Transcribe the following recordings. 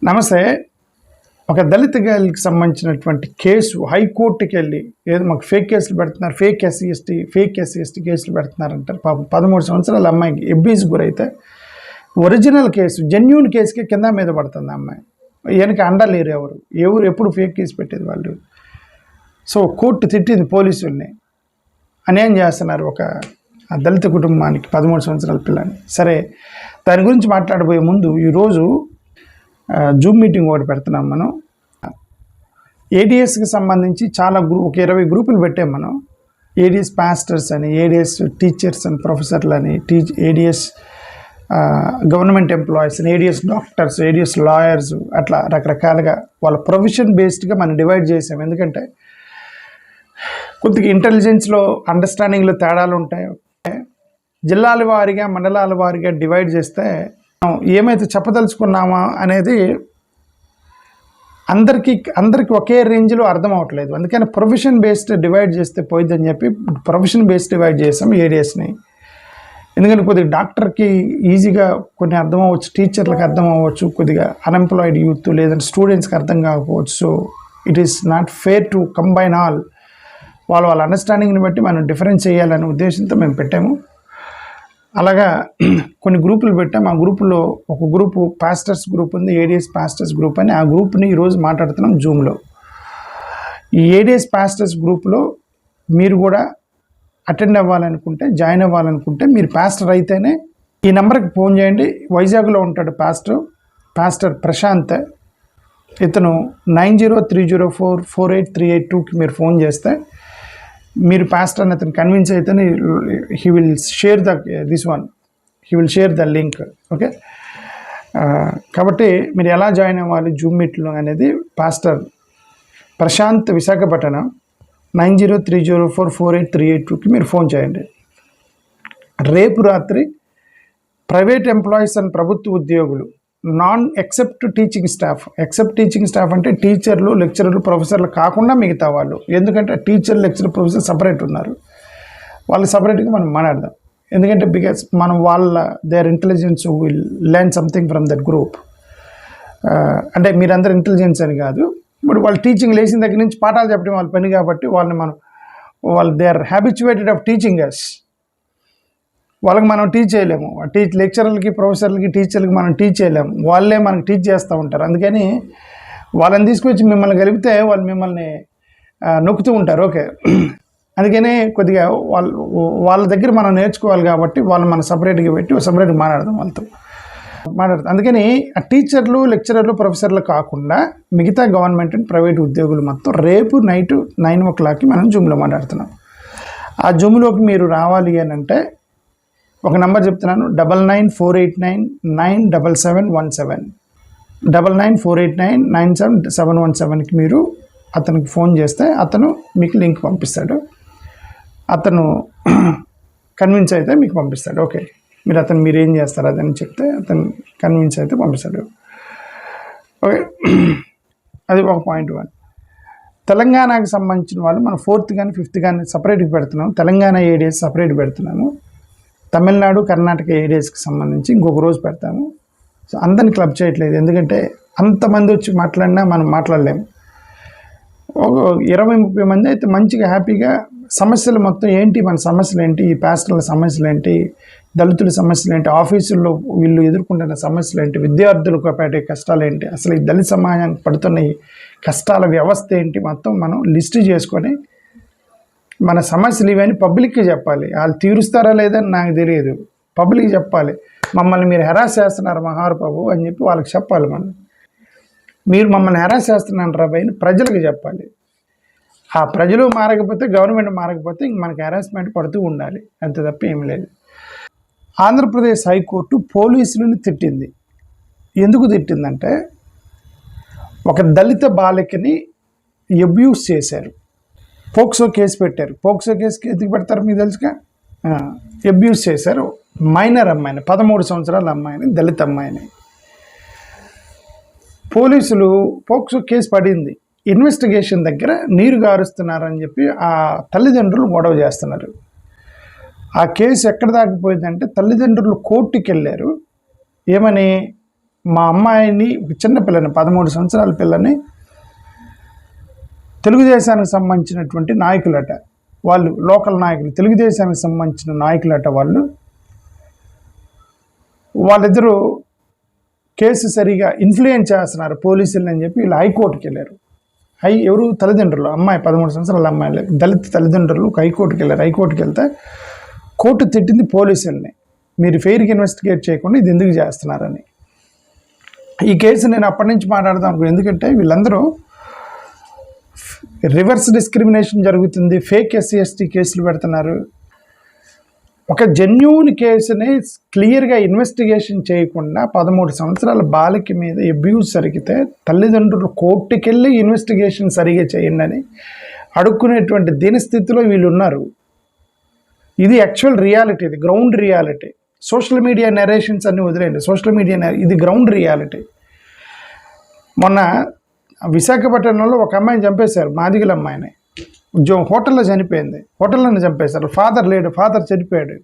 నమస్తే. ఒక దళిత గర్ల్కి సంబంధించినటువంటి కేసు హైకోర్టుకి వెళ్ళి ఏదో మాకు ఫేక్ కేసులు పెడుతున్నారు, ఫేక్ ఎస్సీ ఎస్టీ కేసులు పెడుతున్నారంటారు. పాపం 13 సంవత్సరాల అమ్మాయికి అబ్యూస్ గురైతే ఒరిజినల్ కేసు జెన్యూన్ కేసుకి కింద మీద పడుతుంది అమ్మాయి. వెనక అండలేరు ఎవరు ఎప్పుడు ఫేక్ కేసు పెట్టేది వాళ్ళు. సో కోర్టు తిట్టింది పోలీసుల్ని, అన్యాయం చేస్తున్నారు ఒక దళిత కుటుంబానికి 13 సంవత్సరాల పిల్లని. సరే, దాని గురించి మాట్లాడబోయే ముందు ఈరోజు జూమ్ మీటింగ్ ఒకటి పెడుతున్నాం మనం. ఏడిఎస్కి సంబంధించి చాలా ఒక 20 గ్రూపులు పెట్టాం మనం. ఏడిఎస్ పాస్టర్స్ అని, ఏడిఎస్ టీచర్స్ అని, ప్రొఫెసర్లు అని, ఏడిఎస్ గవర్నమెంట్ ఎంప్లాయీస్ అని, ఏడిఎస్ డాక్టర్స్, ఏడిఎస్ లాయర్స్, అట్లా రకరకాలుగా వాళ్ళ ప్రొఫెషన్ బేస్డ్గా మనం డివైడ్ చేసాం. ఎందుకంటే కొద్దిగా ఇంటెలిజెన్స్లో, అండర్స్టాండింగ్లో తేడాలు ఉంటాయి. జిల్లాల వారీగా, మండలాల వారీగా డివైడ్ చేస్తే ఏమైతే చెప్పదలుచుకున్నామా అనేది అందరికీ ఒకే రేంజ్లో అర్థం అవ్వట్లేదు. అందుకని ప్రొఫెషన్ బేస్డ్ డివైడ్ చేస్తే పోయిద్దని చెప్పి ప్రొఫెషన్ బేస్డ్ డివైడ్ చేసాం ఏడిఎస్ని. ఎందుకంటే కొద్దిగా డాక్టర్కి ఈజీగా కొన్ని అర్థం అవ్వచ్చు, టీచర్లకు అర్థం అవ్వచ్చు, కొద్దిగా అన్ఎంప్లాయిడ్ యూత్ లేదంటే స్టూడెంట్స్కి అర్థం కాకపోవచ్చు. So it is not fair to combine all. వాళ్ళ అండర్స్టాండింగ్ని బట్టి మనం డిఫరెన్స్ చేయాలనే ఉద్దేశంతో మేము పెట్టాము. అలాగా కొన్ని గ్రూపులు పెట్టాము. ఆ గ్రూపులో ఒక గ్రూపు పాస్టర్స్ గ్రూప్ ఉంది, ఏడిఎస్ పాస్టర్స్ గ్రూప్ అని. ఆ గ్రూప్ని ఈరోజు మాట్లాడుతున్నాం జూమ్లో. ఈ ఏడిఎస్ పాస్టర్స్ గ్రూప్లో మీరు కూడా అటెండ్ అవ్వాలనుకుంటే, జాయిన్ అవ్వాలనుకుంటే, మీరు పాస్టర్ అయితేనే ఈ నెంబర్కి ఫోన్ చేయండి. వైజాగ్లో ఉంటాడు పాస్టర్ ప్రశాంత్. ఇతను 9030448382కి మీరు ఫోన్ చేస్తే మీరు పాస్టర్ అని అతను కన్విన్స్ అయితే he will share the link. Okay, కాబట్టి మీరు ఎలా జాయిన్ అవ్వాలి జూమ్ మీట్లో అనేది పాస్టర్ ప్రశాంత్ విశాఖపట్నం 9030448382కి మీరు ఫోన్ చేయండి. రేపు రాత్రి ప్రైవేట్ ఎంప్లాయీస్ అండ్ ప్రభుత్వ ఉద్యోగులు, ఎక్సెప్ట్ టీచింగ్ స్టాఫ్ అంటే టీచర్లు, లెక్చరర్లు, ప్రొఫెసర్లు కాకుండా మిగతా వాళ్ళు. ఎందుకంటే టీచర్, లెక్చరర్, ప్రొఫెసర్ సపరేట్ ఉన్నారు. వాళ్ళు సపరేట్గా మనం మాట్లాడదాం. ఎందుకంటే బికాస్ మనం there intelligence will learn something from that group. అంటే మీరందరూ ఇంటెలిజెన్స్ అని కాదు, ఇప్పుడు వాళ్ళు టీచింగ్ లేచిన దగ్గర నుంచి పాఠాలు చెప్పడం వాళ్ళ పని కాబట్టి వాళ్ళు they are habituated of teaching us. వాళ్ళకి మనం టీచ్ చేయలేము. లెక్చరర్లకి, ప్రొఫెసర్లకి, టీచర్లకి మనం టీచ్ చేయలేము. వాళ్ళే మనకు టీచ్ చేస్తూ ఉంటారు. అందుకని వాళ్ళని తీసుకొచ్చి మిమ్మల్ని కలిపితే వాళ్ళు మిమ్మల్ని నొక్కుతూ ఉంటారు. ఓకే, అందుకని కొద్దిగా వాళ్ళ దగ్గర మనం నేర్చుకోవాలి కాబట్టి వాళ్ళు మనం సపరేట్గా పెట్టి సపరేట్గా మాట్లాడతాం. అందుకని ఆ టీచర్లు, లెక్చరర్లు, ప్రొఫెసర్లు కాకుండా మిగతా గవర్నమెంట్ అండ్ ప్రైవేట్ ఉద్యోగులు మొత్తం రేపు నైట్ 9 o'clockకి మనం జూమ్లో మాట్లాడుతున్నాం. ఆ జూమ్లోకి మీరు రావాలి అని అంటే ఒక నెంబర్ చెప్తున్నాను, 9948997717 9948997717కి మీరు అతనికి ఫోన్ చేస్తే అతను మీకు లింక్ పంపిస్తాడు. అతను కన్విన్స్ అయితే మీకు పంపిస్తాడు. ఓకే, మీరు ఏం చేస్తారు అదని చెప్తే అతను కన్విన్స్ అయితే పంపిస్తాడు. ఓకే, అది ఒక పాయింట్ 1. తెలంగాణకు సంబంధించిన వాళ్ళు మనం 4th కానీ 5th కానీ సపరేట్గా పెడుతున్నాము. తెలంగాణ ఏడిఎస్ సపరేట్ పెడుతున్నాము. తమిళనాడు, కర్ణాటక ఏరియాస్కి సంబంధించి ఇంకొక రోజు పెడతాము. సో అందరిని క్లబ్ చేయట్లేదు, ఎందుకంటే అంతమంది వచ్చి మాట్లాడినా మనం మాట్లాడలేము. ఒక 20-30 మంది అయితే మంచిగా హ్యాపీగా సమస్యలు మొత్తం ఏంటి, మన సమస్యలు ఏంటి, ఈ పాస్టర్ల సమస్యలు ఏంటి, దళితుల సమస్యలు ఏంటి, ఆఫీసుల్లో వీళ్ళు ఎదుర్కొంటున్న సమస్యలు ఏంటి, విద్యార్థులకు పడే కష్టాలు ఏంటి, అసలు ఈ దళిత సమాజానికి పడుతున్న ఈ కష్టాల వ్యవస్థ ఏంటి, మొత్తం మనం లిస్ట్ చేసుకొని మన సమస్యలు ఇవన్నీ పబ్లిక్కి చెప్పాలి. వాళ్ళు తీరుస్తారా లేదని నాకు తెలియదు, పబ్లిక్ చెప్పాలి. మమ్మల్ని మీరు హెరాస్ చేస్తున్నారు మహానుభావు అని చెప్పి వాళ్ళకి చెప్పాలి. మీరు మమ్మల్ని హెరాస్ చేస్తున్నారు రాబాయి అని ప్రజలకు చెప్పాలి. ఆ ప్రజలు మారకపోతే, గవర్నమెంట్ మారకపోతే ఇంక మనకి హెరాస్మెంట్ పడుతూ ఉండాలి, అంత తప్ప ఏం లేదు. ఆంధ్రప్రదేశ్ హైకోర్టు పోలీసులను తిట్టింది. ఎందుకు తిట్టిందంటే ఒక దళిత బాలికని అబ్యూస్ చేశారు, పోక్సో కేసు పెట్టారు. పోక్సో కేసుకి ఎందుకు పెడతారు మీకు తెలుసుగా, అబ్యూస్ చేశారు మైనర్ అమ్మాయిని, 13 సంవత్సరాల అమ్మాయిని, దళిత అమ్మాయిని. పోలీసులు పోక్సో కేసు పడింది, ఇన్వెస్టిగేషన్ దగ్గర నీరు గారుస్తున్నారని చెప్పి ఆ తల్లిదండ్రులు గొడవ చేస్తున్నారు. ఆ కేసు ఎక్కడ దాకపోయిందంటే తల్లిదండ్రులు కోర్టుకి వెళ్ళారు. ఏమని, మా అమ్మాయిని, చిన్న పిల్లని, 13 సంవత్సరాల పిల్లని తెలుగుదేశానికి సంబంధించినటువంటి నాయకులట వాళ్ళు, లోకల్ నాయకులు, తెలుగుదేశానికి సంబంధించిన నాయకులట వాళ్ళిద్దరూ కేసు సరిగా ఇన్ఫ్లుయెన్స్ చేస్తున్నారు పోలీసులు అని చెప్పి వీళ్ళు హైకోర్టుకి వెళ్ళారు. ఎవరు తల్లిదండ్రులు, అమ్మాయి 13 సంవత్సరాల అమ్మాయిలు, దళిత తల్లిదండ్రులు హైకోర్టుకి వెళ్ళారు. హైకోర్టుకి వెళ్తే కోర్టు తిట్టింది పోలీసుల్ని, మీరు ఫెయిర్గా ఇన్వెస్టిగేట్ చేయకుండా ఇది ఎందుకు చేస్తున్నారని. ఈ కేసు నేను అప్పటి నుంచి మాట్లాడదాం అనుకున్నాను, ఎందుకంటే వీళ్ళందరూ రివర్స్ డిస్క్రిమినేషన్ జరుగుతుంది, ఫేక్ ఎస్సీ ఎస్టీ కేసులు పెడుతున్నారు. ఒక జెన్యూన్ కేసుని క్లియర్గా ఇన్వెస్టిగేషన్ చేయకుండా 13 సంవత్సరాల బాలిక మీద అబ్యూజ్ జరిగితే తల్లిదండ్రులు కోర్టుకెళ్ళి ఇన్వెస్టిగేషన్ సరిగా చేయండి అని అడుక్కునేటువంటి దీనస్థితిలో వీళ్ళు ఉన్నారు. ఇది యాక్చువల్ రియాలిటీ, ఇది ground reality. Social media narrations అన్ని వదిలేయండి, సోషల్ మీడియా ఇది గ్రౌండ్ రియాలిటీ. మొన్న విశాఖపట్నంలో ఒక అమ్మాయిని చంపేశారు, మాదిగల అమ్మాయిని, హోటల్లో చనిపోయింది, హోటల్లోనే చంపేశారు. ఫాదర్ లేడు, ఫాదర్ చనిపోయాడు.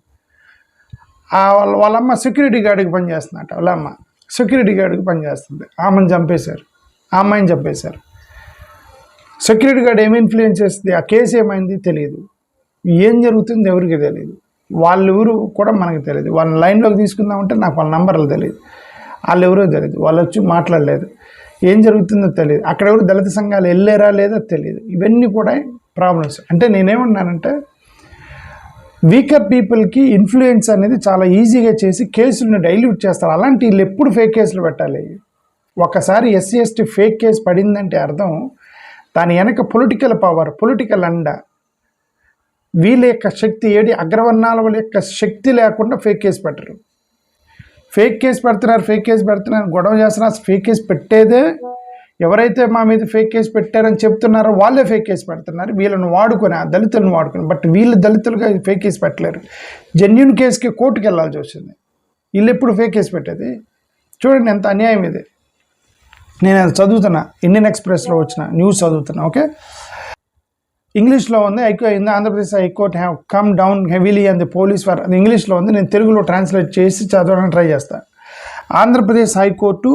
వాళ్ళమ్మ సెక్యూరిటీ గార్డుకి పనిచేస్తున్నట్ట, వాళ్ళమ్మ సెక్యూరిటీ గార్డుకి పనిచేస్తుంది, ఆమెను చంపేశారు, ఆ అమ్మాయిని చంపేశారు. సెక్యూరిటీ గార్డ్ ఏమి ఇన్ఫ్లుయెన్స్ చేస్తుంది, ఆ కేసు ఏమైంది తెలియదు, ఏం జరుగుతుంది ఎవరికి తెలియదు, వాళ్ళు ఎవరు కూడా మనకు తెలియదు. వాళ్ళని లైన్లోకి తీసుకుందామంటే నాకు వాళ్ళ నంబర్లు తెలియదు, వాళ్ళు ఎవరో తెలియదు, వాళ్ళు వచ్చి మాట్లాడలేదు, ఏం జరుగుతుందో తెలియదు, అక్కడ ఎవరు దళిత సంఘాలు వెళ్ళారా లేదో తెలియదు. ఇవన్నీ కూడా ప్రాబ్లమ్స్. అంటే నేనేమన్నానంటే వీకర్ పీపుల్కి ఇన్ఫ్లుయెన్స్ అనేది చాలా ఈజీగా చేసి కేసులను డైల్యూట్ చేస్తారు. అలాంటి వీళ్ళు ఎప్పుడు ఫేక్ కేసులు పెట్టాలి? ఒకసారి ఎస్సీ ఎస్టీ ఫేక్ కేసు పడిందంటే అర్థం దాని వెనక పొలిటికల్ పవర్, పొలిటికల్ అండ, వీళ్ళ యొక్క శక్తి ఏడి, అగ్రవర్ణాల వాళ్ళ యొక్క శక్తి లేకుండా ఫేక్ కేసు పెట్టరు. ఫేక్ కేసు పెడుతున్నారు, గొడవ చేస్తున్నారు. ఫేక్ కేసు పెట్టేదే ఎవరైతే మా మీద ఫేక్ కేసు పెట్టారని చెప్తున్నారో వాళ్ళే ఫేక్ కేసు పెడుతున్నారు, వీళ్ళని వాడుకొని, ఆ దళితులను వాడుకొని. బట్ వీళ్ళు దళితులుగా ఫేక్ కేసు పెట్టలేరు, జెన్యూన్ కేసుకి కోర్టుకు వెళ్ళాల్సి వచ్చింది. వీళ్ళు ఎప్పుడు ఫేక్ కేసు పెట్టేది? చూడండి ఎంత అన్యాయం ఇది. నేను అది చదువుతున్నా, ఇండియన్ ఎక్స్ప్రెస్లో వచ్చిన న్యూస్ చదువుతున్నా. ఓకే, ఇంగ్లీష్లో ఉంది. Andhra Pradesh high court have come down heavily and the police for, అది ఇంగ్లీష్లో ఉంది, నేను తెలుగులో ట్రాన్స్లేట్ చేసి చదవడానికి ట్రై చేస్తాను. ఆంధ్రప్రదేశ్ హైకోర్టు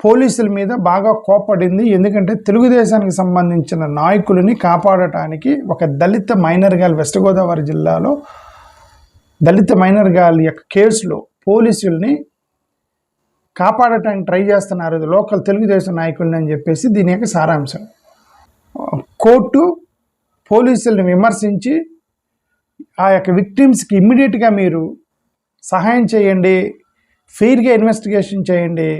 పోలీసుల మీద బాగా కోప్పడింది, ఎందుకంటే తెలుగుదేశానికి సంబంధించిన నాయకులని కాపాడటానికి ఒక దళిత మైనర్ గర్ల్, వెస్ట్ గోదావరి జిల్లాలో దళిత మైనర్ గర్ల్ యొక్క కేసులో పోలీసుల్ని కాపాడటానికి ట్రై చేస్తున్నారు లోకల్ తెలుగుదేశం నాయకులని అని చెప్పేసి దీని యొక్క సారాంశం. కోర్టు పోలీసుల్ని విమర్శించి ఆ యొక్క విక్టిమ్స్కి ఇమ్మీడియట్గా మీరు సహాయం చేయండి, ఫెయిర్గా ఇన్వెస్టిగేషన్ చేయండి,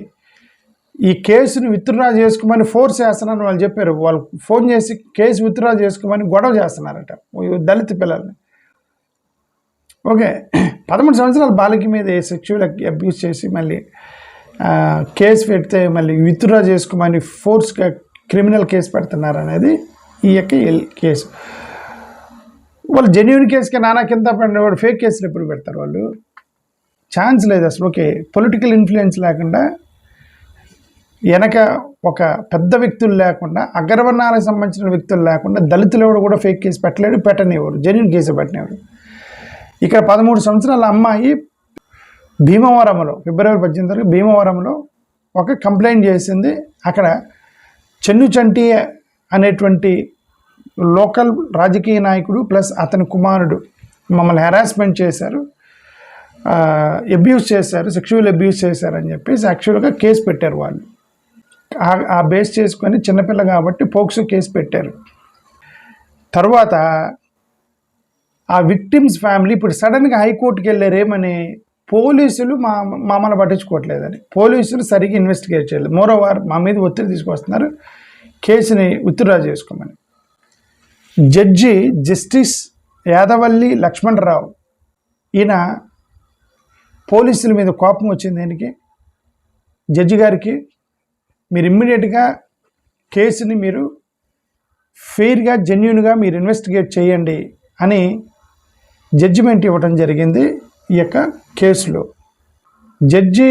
ఈ కేసుని విత్డ్రా చేసుకోమని ఫోర్స్ చేస్తున్నారని వాళ్ళు చెప్పారు. వాళ్ళు ఫోన్ చేసి కేసు విత్డ్రా చేసుకోమని గొడవ చేస్తున్నారట దళిత పిల్లల్ని. ఓకే, 13 సంవత్సరాల బాలిక మీద సెక్చువల్ అబ్యూస్ చేసి మళ్ళీ కేసు పెడితే మళ్ళీ విత్డ్రా చేసుకోమని ఫోర్స్గా క్రిమినల్ కేసు పెడుతున్నారు అనేది ఈ యొక్క కేసు. వాళ్ళు జెన్యూన్ కేసుకి నానా కింద పడినవాడు ఫేక్ కేసులు ఎప్పుడు పెడతారు? వాళ్ళు ఛాన్స్ లేదు అసలు. ఓకే, పొలిటికల్ ఇన్ఫ్లుయెన్స్ లేకుండా, వెనక ఒక పెద్ద వ్యక్తులు లేకుండా, అగ్రవర్ణాలకు సంబంధించిన వ్యక్తులు లేకుండా దళితులు ఎవరు కూడా ఫేక్ కేసు పెట్టలేడు, పెట్టనివ్వరు, జెన్యూన్ కేసు పెట్టనివ్వరు. ఇక్కడ 13 సంవత్సరాల అమ్మాయి భీమవరంలో ఫిబ్రవరి 18 భీమవరంలో ఒక కంప్లైంట్ చేసింది. అక్కడ చెన్నుచంటి అనేటువంటి లోకల్ రాజకీయ నాయకుడు ప్లస్ అతని కుమారుడు మమ్మల్ని హెరాస్మెంట్ చేశారు, అబ్యూస్ చేశారు, సెక్షువల్ అబ్యూస్ చేశారని చెప్పేసి యాక్చువల్గా కేసు పెట్టారు వాళ్ళు. ఆ బేస్ చేసుకొని చిన్నపిల్ల కాబట్టి పోక్సో కేసు పెట్టారు. తర్వాత ఆ విక్టిమ్స్ ఫ్యామిలీ ఇప్పుడు సడన్గా హైకోర్టుకి వెళ్ళారేమని, పోలీసులు మమ్మల్ని పట్టించుకోవట్లేదని, పోలీసులు సరిగ్గా ఇన్వెస్టిగేట్ చేయలేదు. మోరోవర్ మా మీద ఒత్తిడి తీసుకొస్తున్నారు కేసుని విత్డ్రా చేసుకోమని. జడ్జి జస్టిస్ యాదవల్లి లక్ష్మణరావు, ఈయన పోలీసుల మీద కోపం వచ్చింది. దీనికి జడ్జి గారికి, మీరు ఇమ్మీడియట్గా కేసుని మీరు ఫెయిర్గా జెన్యూన్గా మీరు ఇన్వెస్టిగేట్ చేయండి అని జడ్జిమెంట్ ఇవ్వడం జరిగింది ఈ యొక్క కేసులో. జడ్జి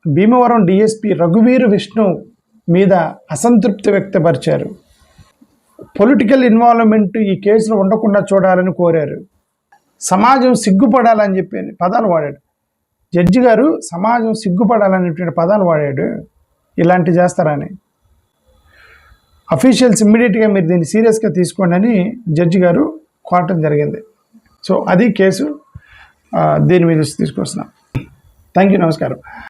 భీమవరం డిఎస్పి రఘువీర్ విష్ణు మీద అసంతృప్తి వ్యక్తపరిచారు. పొలిటికల్ ఇన్వాల్వ్మెంట్ ఈ కేసులో ఉండకుండా చూడాలని కోరారు. సమాజం సిగ్గుపడాలని చెప్పి పదాలు వాడాడు. జడ్జి గారు సమాజం సిగ్గుపడాలనేటువంటి పదాలు వాడాడు, ఇలాంటి చేస్తారని. అఫీషియల్స్ ఇమ్మీడియట్గా మీరు దీన్ని సీరియస్గా తీసుకోండి అని జడ్జి గారు కోరటం జరిగింది. సో అది కేసు, దీని మీద తీసుకొస్తున్నాం. థ్యాంక్ యూ, నమస్కారం.